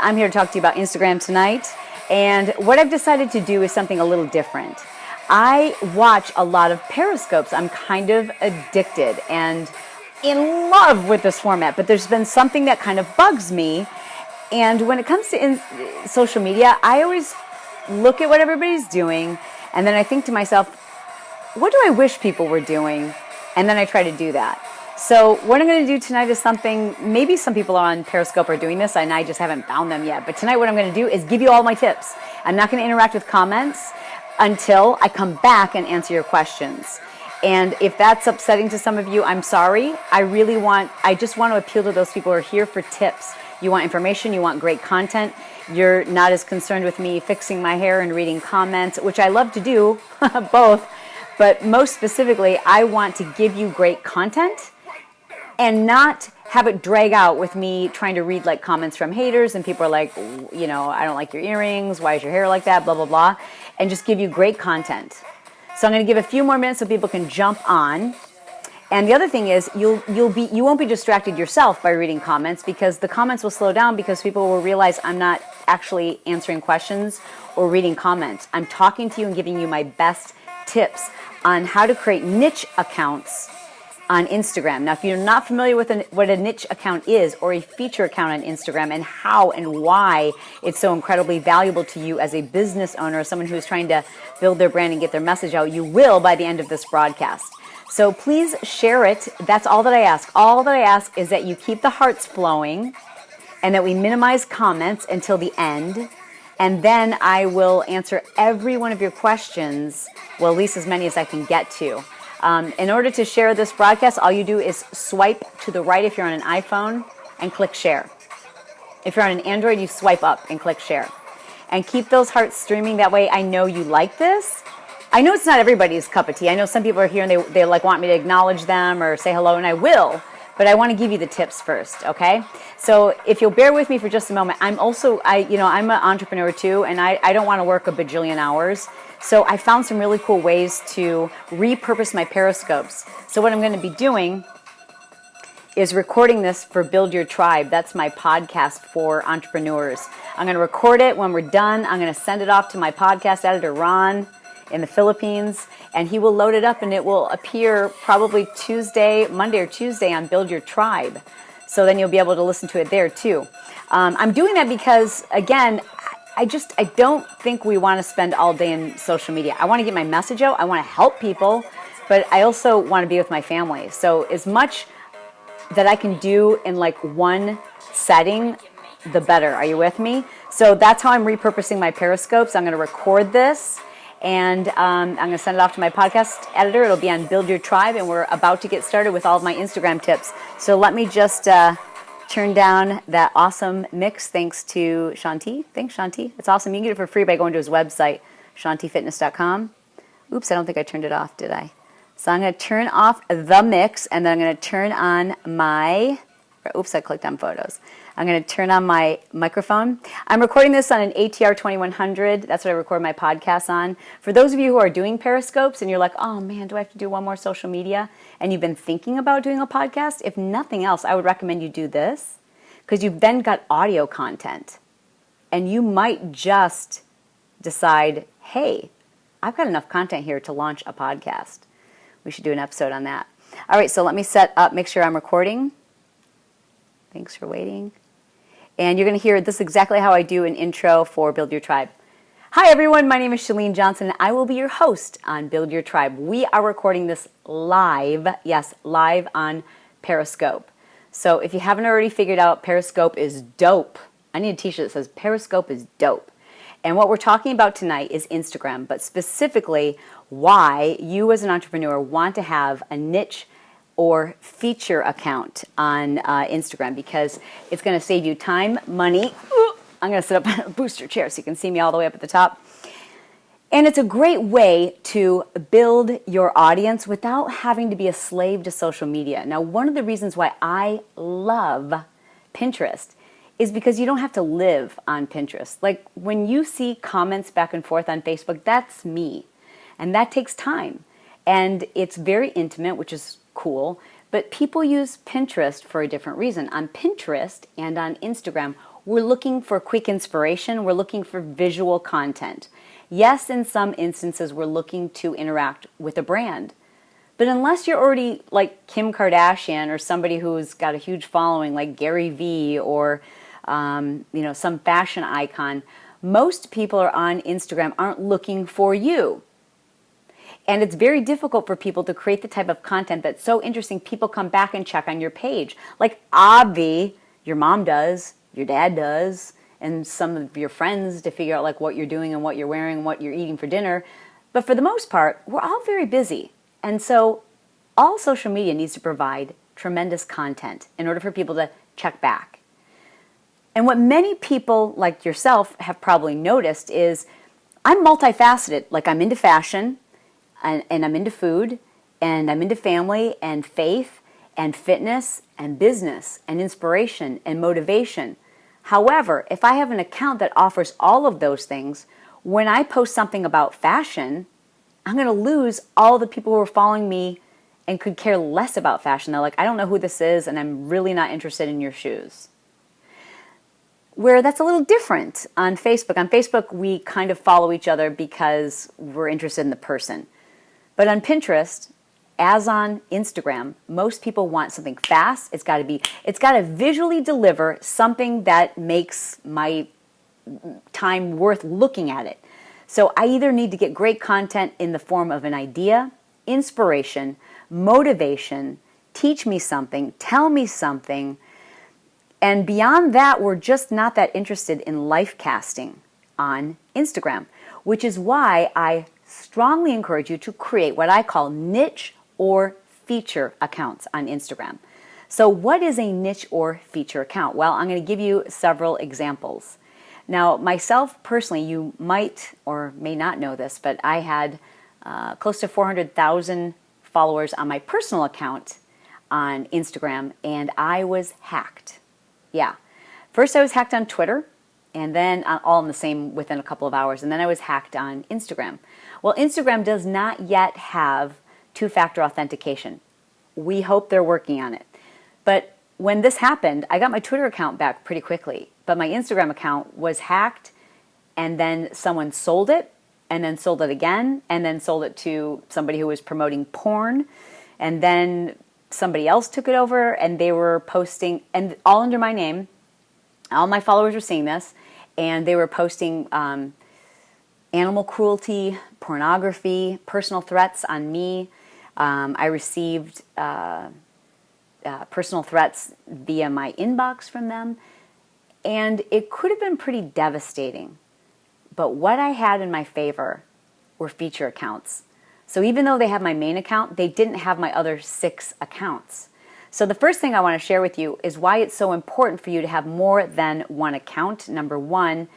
I'm here to talk to you about Instagram tonight. And what I've decided to do is something a little different. I watch a lot of Periscopes. I'm kind of addicted and in love with this format, but there's been something that kind of bugs me. And when it comes to social media, I always look at what everybody's doing, and then I think to myself, what do I wish people were doing? And then I try to do that. So what I'm going to do tonight is something, maybe some people on Periscope are doing this and I just haven't found them yet. But tonight what I'm going to do is give you all my tips. I'm not going to interact with comments until I come back and answer your questions. And if that's upsetting to some of you, I'm sorry. I just want to appeal to those people who are here for tips. You want information, you want great content. You're not as concerned with me fixing my hair and reading comments, which I love to do, both. But most specifically, I want to give you great content and not have it drag out with me trying to read like comments from haters and people are like, you know, I don't like your earrings, why is your hair like that, blah, blah, blah, and just give you great content. So I'm going to give a few more minutes so people can jump on. And the other thing is you won't be distracted yourself by reading comments, because the comments will slow down because people will realize I'm not actually answering questions or reading comments. I'm talking to you and giving you my best tips on how to create niche accounts on Instagram. Now, if you're not familiar with what a niche account is, or a feature account on Instagram, and how and why it's so incredibly valuable to you as a business owner, someone who's trying to build their brand and get their message out, you will by the end of this broadcast. So please share it. That's all that I ask. All that I ask is that you keep the hearts flowing and that we minimize comments until the end. And then I will answer every one of your questions, well, at least as many as I can get to. In order to share this broadcast, all you do is swipe to the right if you're on an iPhone and click share. If you're on an Android, you swipe up and click share. And keep those hearts streaming. That way I know you like this. I know it's not everybody's cup of tea. I know some people are here and they like want me to acknowledge them or say hello, and I will. But I want to give you the tips first, okay? So if you'll bear with me for just a moment, I'm an entrepreneur too, and I don't want to work a bajillion hours. So I found some really cool ways to repurpose my Periscopes. So what I'm going to be doing is recording this for Build Your Tribe. That's my podcast for entrepreneurs. I'm going to record it. When we're done, I'm going to send it off to my podcast editor, Ron, in the Philippines, and he will load it up and it will appear probably Monday or Tuesday on Build Your Tribe. So then you'll be able to listen to it there too. I'm doing that because, again, I don't think we want to spend all day in social media. I want to get my message out. I want to help people, but I also want to be with my family. So as much that I can do in like one setting, the better. Are you with me? So that's how I'm repurposing my Periscopes. I'm going to record this, and I'm going to send it off to my podcast editor. It'll be on Build Your Tribe, and we're about to get started with all of my Instagram tips. So let me just turn down that awesome mix thanks to Shanti. Thanks, Shanti. It's awesome. You can get it for free by going to his website, shantifitness.com. Oops, I don't think I turned it off, did I? So I'm going to turn off the mix, and then I'm going to turn on my... Oops, I clicked on photos. I'm going to turn on my microphone. I'm recording this on an ATR 2100. That's what I record my podcasts on. For those of you who are doing Periscopes and you're like, oh man, do I have to do one more social media? And you've been thinking about doing a podcast, if nothing else, I would recommend you do this, because you've then got audio content. And you might just decide, hey, I've got enough content here to launch a podcast. We should do an episode on that. All right, so let me set up, make sure I'm recording. Thanks for waiting. And you're going to hear this is exactly how I do an intro for Build Your Tribe. Hi everyone, my name is Chalene Johnson, and I will be your host on Build Your Tribe. We are recording this live, yes, live on Periscope. So if you haven't already figured out, Periscope is dope. I need a t-shirt that says Periscope is dope. And what we're talking about tonight is Instagram, but specifically why you as an entrepreneur want to have a niche or feature account on Instagram, because it's going to save you time, money. I'm going to sit up on a booster chair so you can see me all the way up at the top. And it's a great way to build your audience without having to be a slave to social media. Now, one of the reasons why I love Pinterest is because you don't have to live on Pinterest. Like when you see comments back and forth on Facebook, that's me. And that takes time. And it's very intimate, which is cool. But people use Pinterest for a different reason. On Pinterest and on Instagram, we're looking for quick inspiration. We're looking for visual content. Yes, in some instances, we're looking to interact with a brand. But unless you're already like Kim Kardashian or somebody who's got a huge following like Gary Vee or some fashion icon, most people are on Instagram aren't looking for you. And it's very difficult for people to create the type of content that's so interesting people come back and check on your page. Like Avi, your mom does, your dad does, and some of your friends to figure out like what you're doing and what you're wearing and what you're eating for dinner. But for the most part, we're all very busy. And so all social media needs to provide tremendous content in order for people to check back. And what many people like yourself have probably noticed is I'm multifaceted. Like I'm into fashion, and I'm into food, and I'm into family and faith and fitness and business and inspiration and motivation. However, if I have an account that offers all of those things, when I post something about fashion, I'm going to lose all the people who are following me and could care less about fashion. They're like, I don't know who this is, and I'm really not interested in your shoes. Where that's a little different on Facebook. On Facebook, we kind of follow each other because we're interested in the person. But on Pinterest, as on Instagram, most people want something fast. It's got to visually deliver something that makes my time worth looking at it. So I either need to get great content in the form of an idea, inspiration, motivation, teach me something, tell me something, and beyond that, we're just not that interested in life casting on Instagram, which is why I strongly encourage you to create what I call niche or feature accounts on Instagram. So what is a niche or feature account? Well, I'm going to give you several examples. Now, myself personally, you might or may not know this, but I had close to 400,000 followers on my personal account on Instagram, and I was hacked. Yeah. First I was hacked on Twitter, and then all in the same within a couple of hours, and then I was hacked on Instagram. Well, Instagram does not yet have two-factor authentication. We hope they're working on it. But when this happened, I got my Twitter account back pretty quickly, but my Instagram account was hacked, and then someone sold it, and then sold it again, and then sold it to somebody who was promoting porn, and then somebody else took it over, and they were posting, and all under my name. All my followers were seeing this, and they were posting animal cruelty, pornography, personal threats on me. I received personal threats via my inbox from them, and it could have been pretty devastating. But what I had in my favor were feature accounts. So even though they have my main account, they didn't have my other 6 accounts. So the first thing I want to share with you is why it's so important for you to have more than one account. Number one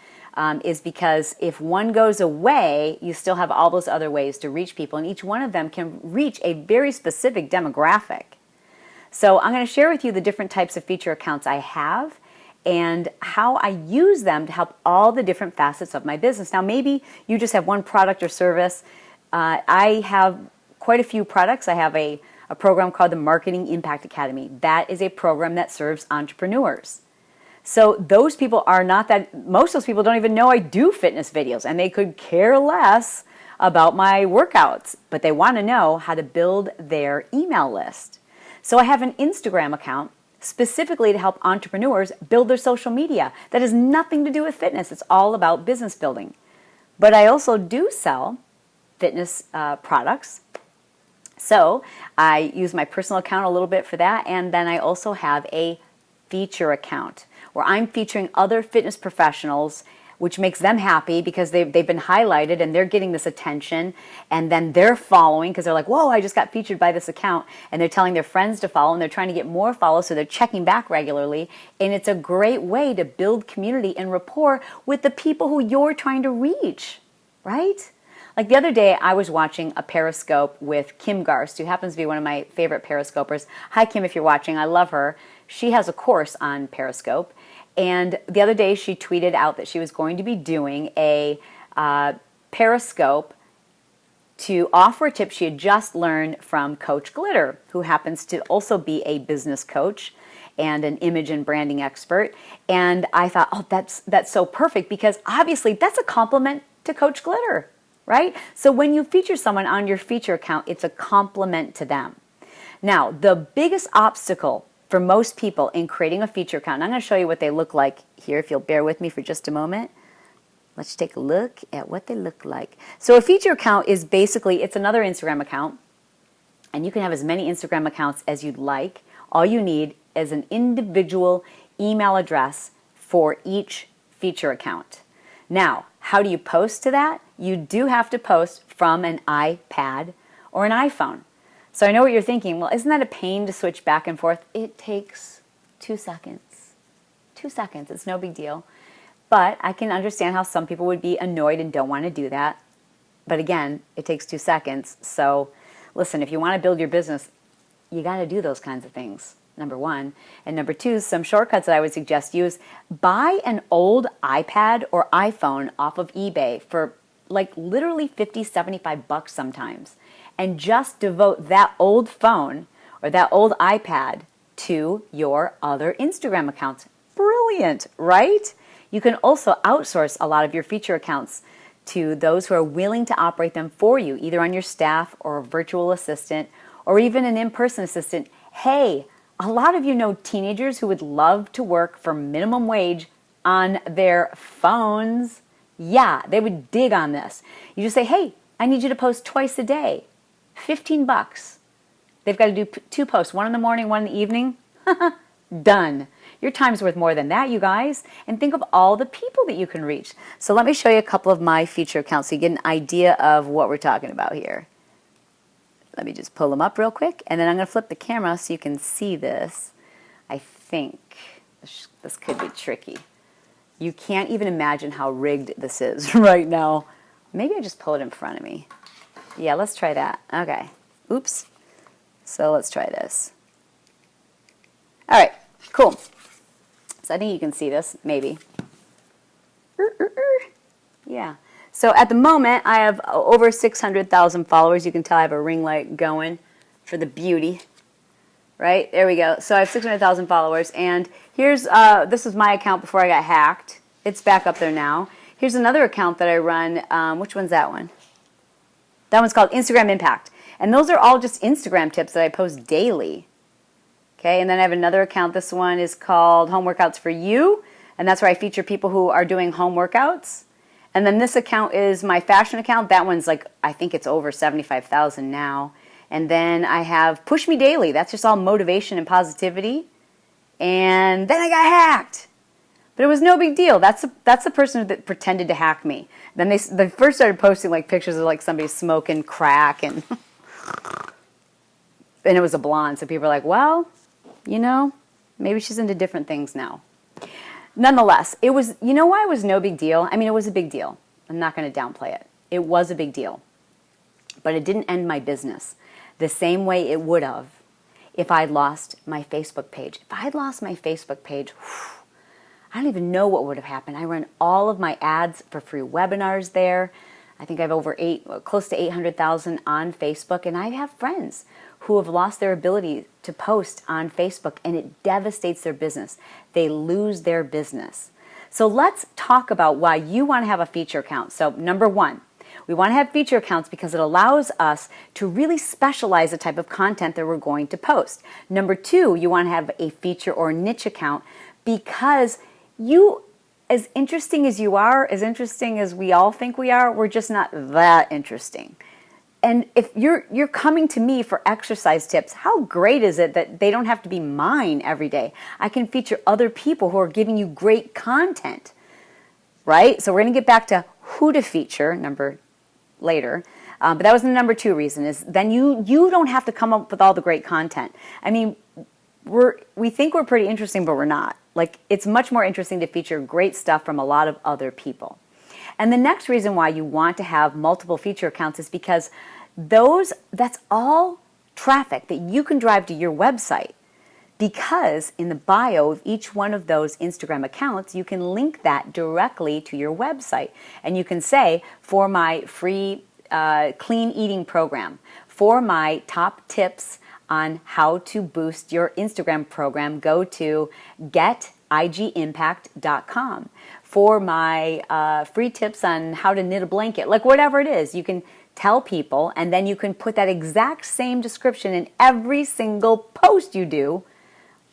is because if one goes away, you still have all those other ways to reach people, and each one of them can reach a very specific demographic. So I'm going to share with you the different types of feature accounts I have and how I use them to help all the different facets of my business. Now, maybe you just have one product or service. I have quite a few products. I have a program called the Marketing Impact Academy. That is a program that serves entrepreneurs. So those people are not that, most of those people don't even know I do fitness videos, and they could care less about my workouts, but they want to know how to build their email list. So I have an Instagram account specifically to help entrepreneurs build their social media. That has nothing to do with fitness. It's all about business building. But I also do sell fitness products. So I use my personal account a little bit for that, and then I also have a feature account where I'm featuring other fitness professionals, which makes them happy because they've been highlighted and they're getting this attention, and then they're following because they're like, whoa, I just got featured by this account, and they're telling their friends to follow, and they're trying to get more follows, so they're checking back regularly, and it's a great way to build community and rapport with the people who you're trying to reach, right? Like the other day, I was watching a Periscope with Kim Garst, who happens to be one of my favorite Periscopers. Hi, Kim, if you're watching. I love her. She has a course on Periscope. And the other day, she tweeted out that she was going to be doing a Periscope to offer a tip she had just learned from Coach Glitter, who happens to also be a business coach. and an image and branding expert. And I thought, oh, that's so perfect, because obviously that's a compliment to Coach Glitter, right? So when you feature someone on your feature account, it's a compliment to them. Now, the biggest obstacle for most people in creating a feature account, and I'm going to show you what they look like here, if you'll bear with me for just a moment. Let's take a look at what they look like. So a feature account is basically, it's another Instagram account, and you can have as many Instagram accounts as you'd like. All you need is an individual email address for each feature account. Now, how do you post to that? You do have to post from an iPad or an iPhone. So I know what you're thinking. Well, isn't that a pain to switch back and forth? It takes 2 seconds. 2 seconds. It's no big deal. But I can understand how some people would be annoyed and don't want to do that. But again, it takes 2 seconds. So listen, if you want to build your business, you got to do those kinds of things, number one. And number two, some shortcuts that I would suggest use. Buy an old iPad or iPhone off of eBay for like literally $50, $75 sometimes. And just devote that old phone or that old iPad to your other Instagram accounts. Brilliant, right? You can also outsource a lot of your feature accounts to those who are willing to operate them for you, either on your staff or a virtual assistant or even an in-person assistant. Hey, a lot of you know teenagers who would love to work for minimum wage on their phones. Yeah, they would dig on this. You just say, hey, I need you to post twice a day. $15. They've got to do 2 posts, one in the morning, one in the evening. Done. Your time's worth more than that, you guys. And think of all the people that you can reach. So let me show you a couple of my feature accounts so you get an idea of what we're talking about here. Let me just pull them up real quick, and then I'm going to flip the camera so you can see this. I think this could be tricky. You can't even imagine how rigged this is right now. Maybe I just pull it in front of me. Yeah, let's try that. Okay. Oops. So let's try this. All right. Cool. So I think you can see this, maybe. Yeah. So at the moment, I have over 600,000 followers. You can tell I have a ring light going for the beauty. Right? There we go. So I have 600,000 followers. And here's, this was my account before I got hacked. It's back up there now. Here's another account that I run. Which one's that one? That one's called Instagram Impact. And those are all just Instagram tips that I post daily. Okay, and then I have another account. This one is called Home Workouts for You. And that's where I feature people who are doing home workouts. And then this account is my fashion account. That one's like, I think it's over 75,000 now. And then I have Push Me Daily. That's just all motivation and positivity. And then I got hacked. But it was no big deal. That's the person that pretended to hack me. Then they first started posting like pictures of like somebody smoking crack and it was a blonde. So people were like, well, you know, maybe she's into different things now. Nonetheless, it was, you know why it was no big deal? I mean, it was a big deal. I'm not going to downplay it. It was a big deal. But it didn't end my business the same way it would have if I'd lost my Facebook page. If I'd lost my Facebook page, I don't even know what would have happened. I run all of my ads for free webinars there. I think I have over close to 800,000 on Facebook, and I have friends who have lost their ability to post on Facebook, and it devastates their business. They lose their business. So let's talk about why you want to have a feature account. So number one, we want to have feature accounts because it allows us to really specialize the type of content that we're going to post. Number two, you want to have a feature or niche account because you, as interesting as you are, as interesting as we all think we are, we're just not that interesting. And if you're coming to me for exercise tips, how great is it that they don't have to be mine every day? I can feature other people who are giving you great content, right? So we're going to get back to who to feature later. But that was the number two reason is then you don't have to come up with all the great content. I mean, we think we're pretty interesting, but we're not. Like, it's much more interesting to feature great stuff from a lot of other people. And the next reason why you want to have multiple feature accounts is because that's all traffic that you can drive to your website. Because in the bio of each one of those Instagram accounts, you can link that directly to your website. And you can say, for my free clean eating program, for my top tips on how to boost your Instagram program, go to getigimpact.com for my free tips on how to knit a blanket, like whatever it is. You can tell people, and then you can put that exact same description in every single post you do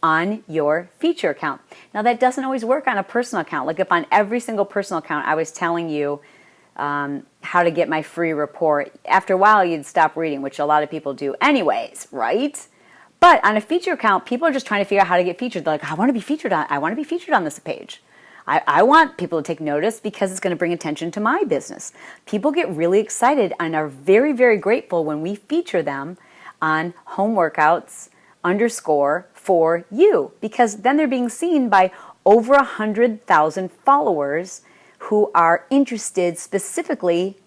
on your feature account. Now, that doesn't always work on a personal account. Like if on every single personal account I was telling you how to get my free report, after a while you'd stop reading, which a lot of people do anyways, right? But on a feature account, people are just trying to figure out how to get featured. They're like, I want to be featured on this page. I want people to take notice because it's going to bring attention to my business. People get really excited and are very, very grateful when we feature them on home workouts _ for you, because then they're being seen by over 100,000 followers who are interested specifically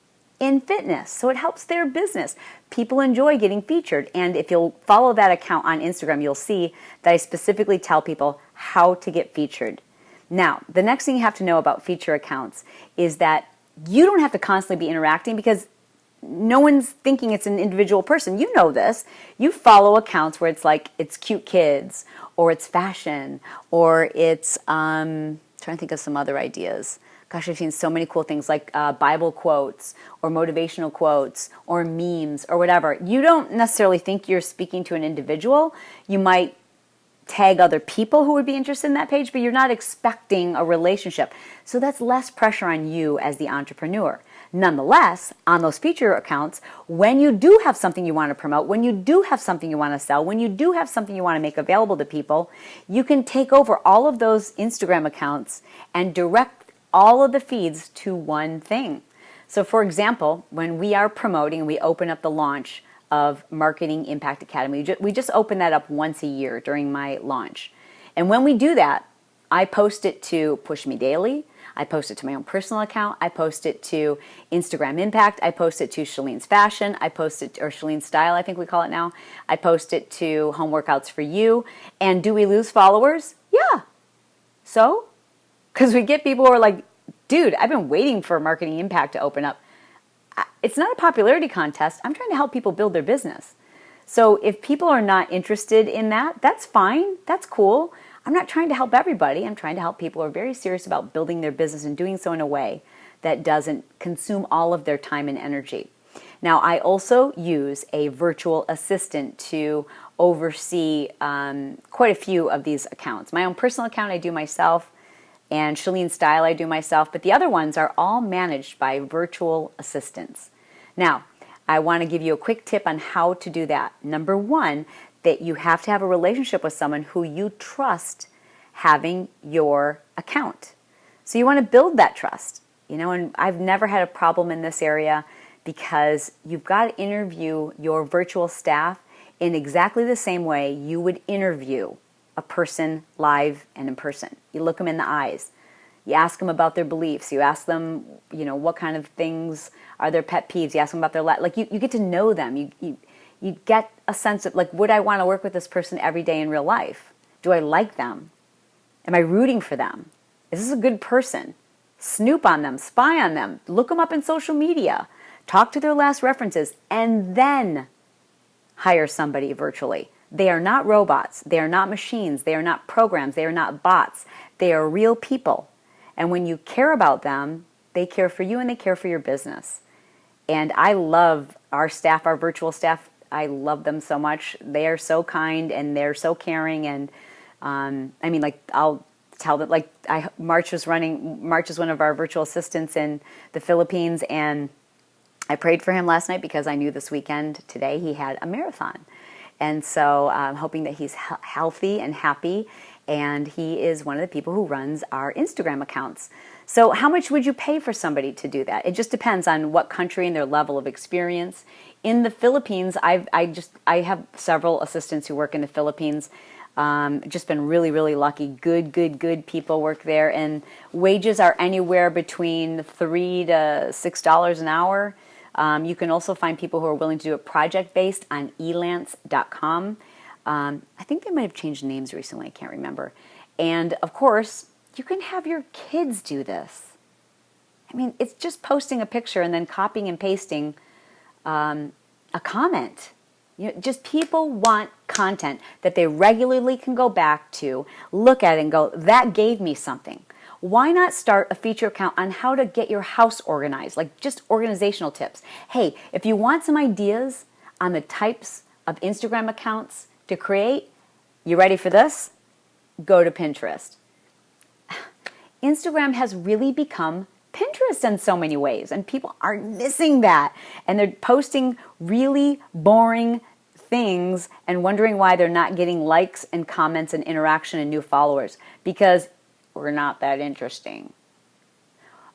in fitness. So it helps their business. People enjoy getting featured. And if you'll follow that account on Instagram, you'll see that I specifically tell people how to get featured. Now, the next thing you have to know about feature accounts is that you don't have to constantly be interacting, because no one's thinking it's an individual person. You know this. You follow accounts where it's like it's cute kids, or it's fashion, or it's trying to think of some other ideas. Gosh, I've seen so many cool things like Bible quotes or motivational quotes or memes or whatever. You don't necessarily think you're speaking to an individual. You might tag other people who would be interested in that page, but you're not expecting a relationship. So that's less pressure on you as the entrepreneur. Nonetheless, on those feature accounts, when you do have something you want to promote, when you do have something you want to sell, when you do have something you want to make available to people, you can take over all of those Instagram accounts and direct all of the feeds to one thing. So for example, when we are promoting, we open up the launch of Marketing Impact Academy. We just open that up once a year during my launch. And when we do that, I post it to Push Me Daily. I post it to my own personal account. I post it to Instagram Impact. I post it to Chalene's Fashion. I post it, or Chalene's Style, I think we call it now. I post it to Home Workouts for You. And do we lose followers? Yeah. So? Because we get people who are like, dude, I've been waiting for Marketing Impact to open up. It's not a popularity contest. I'm trying to help people build their business. So if people are not interested in that, that's fine. That's cool. I'm not trying to help everybody. I'm trying to help people who are very serious about building their business and doing so in a way that doesn't consume all of their time and energy. Now, I also use a virtual assistant to oversee quite a few of these accounts. My own personal account I do myself, and Chalene's Style I do myself, but the other ones are all managed by virtual assistants. Now, I want to give you a quick tip on how to do that. Number one, that you have to have a relationship with someone who you trust having your account. So you want to build that trust, and I've never had a problem in this area, because you've got to interview your virtual staff in exactly the same way you would interview a person live and in person. You look them in the eyes. You ask them about their beliefs. You ask them, what kind of things are their pet peeves. You ask them about their life. Like you get to know them. You get a sense of, like, would I want to work with this person every day in real life? Do I like them? Am I rooting for them? Is this a good person? Snoop on them, spy on them, look them up in social media, talk to their last references, and then hire somebody virtually. They are not robots. They are not machines. They are not programs. They are not bots. They are real people. And when you care about them, they care for you and they care for your business. And I love our staff, our virtual staff. I love them so much. They are so kind and they're so caring. And I'll tell them, March is one of our virtual assistants in the Philippines, and I prayed for him last night because I knew this weekend, today, he had a marathon. And so I'm hoping that he's healthy and happy, and he is one of the people who runs our Instagram accounts. So how much would you pay for somebody to do that? It just depends on what country and their level of experience. In the Philippines, I have several assistants who work in the Philippines. Just been really, really lucky. Good people work there, and wages are anywhere between $3 to $6 an hour. You can also find people who are willing to do it project-based on elance.com. I think they might have changed names recently. I can't remember. And, of course, you can have your kids do this. I mean, it's just posting a picture and then copying and pasting a comment. Just people want content that they regularly can go back to, look at it and go, that gave me something. Why not start a feature account on how to get your house organized, like just organizational tips? Hey, if you want some ideas on the types of Instagram accounts to create, you ready for this? Go to Pinterest. Instagram has really become Pinterest in so many ways, and people are missing that. And they're posting really boring things and wondering why they're not getting likes and comments and interaction and new followers, because we're not that interesting.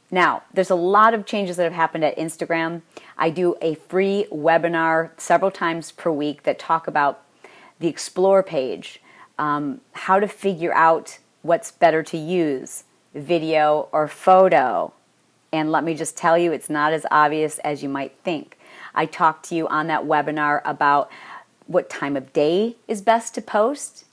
Now, there's a lot of changes that have happened at Instagram. I do a free webinar several times per week that talk about the Explore page, how to figure out what's better to use, video or photo. And let me just tell you, it's not as obvious as you might think. I talked to you on that webinar about what time of day is best to post,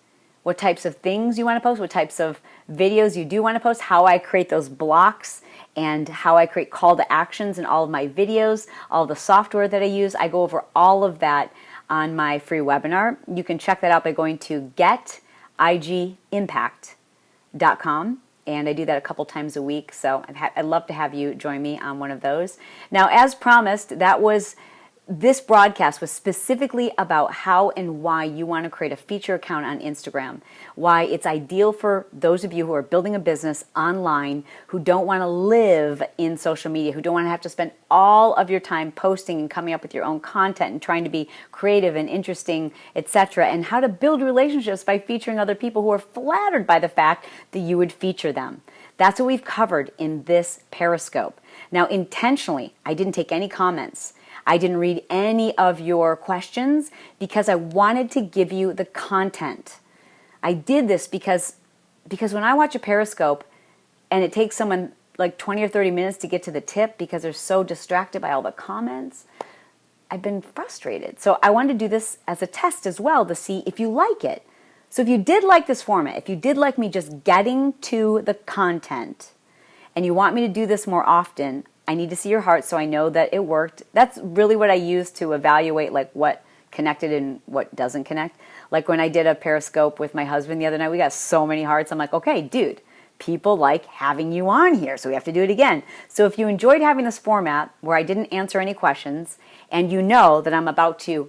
what types of things you want to post, what types of videos you do want to post, how I create those blocks, and how I create call to actions in all of my videos, all the software that I use. I go over all of that on my free webinar. You can check that out by going to getimpact.com. And I do that a couple times a week, so I'd love to have you join me on one of those. Now, as promised, this broadcast was specifically about how and why you want to create a feature account on Instagram, why it's ideal for those of you who are building a business online, who don't want to live in social media, who don't want to have to spend all of your time posting and coming up with your own content and trying to be creative and interesting, etc., and how to build relationships by featuring other people who are flattered by the fact that you would feature them. That's what we've covered in this Periscope. Now, intentionally, I didn't take any comments. I didn't read any of your questions because I wanted to give you the content. I did this because when I watch a Periscope and it takes someone like 20 or 30 minutes to get to the tip because they're so distracted by all the comments, I've been frustrated. So I wanted to do this as a test as well to see if you like it. So if you did like this format, if you did like me just getting to the content and you want me to do this more often, I need to see your heart so I know that it worked. That's really what I use to evaluate like what connected and what doesn't connect. Like when I did a Periscope with my husband the other night, we got so many hearts. I'm like, okay, dude, people like having you on here, so we have to do it again. So if you enjoyed having this format where I didn't answer any questions and you know that I'm about to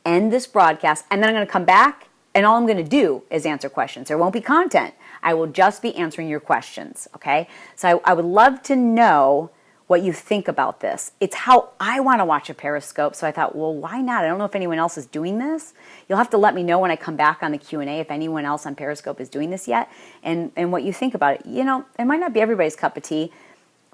end this broadcast and then I'm going to come back and all I'm going to do is answer questions. There won't be content. I will just be answering your questions, okay? So I would love to know what you think about this. It's how I want to watch a Periscope, so I thought, well, why not? I don't know if anyone else is doing this. You'll have to let me know when I come back on the Q&A if anyone else on Periscope is doing this yet and what you think about it. You know, it might not be everybody's cup of tea,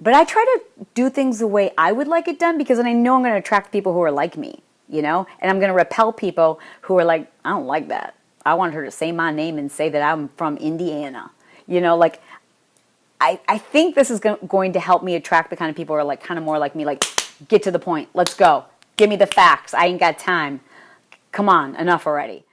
but I try to do things the way I would like it done because then I know I'm going to attract people who are like me, you know, and I'm going to repel people who are like, I don't like that. I want her to say my name and say that I'm from Indiana. You know, like, I think this is going to help me attract the kind of people who are like kind of more like me, like, get to the point. Let's go. Give me the facts. I ain't got time. Come on, enough already.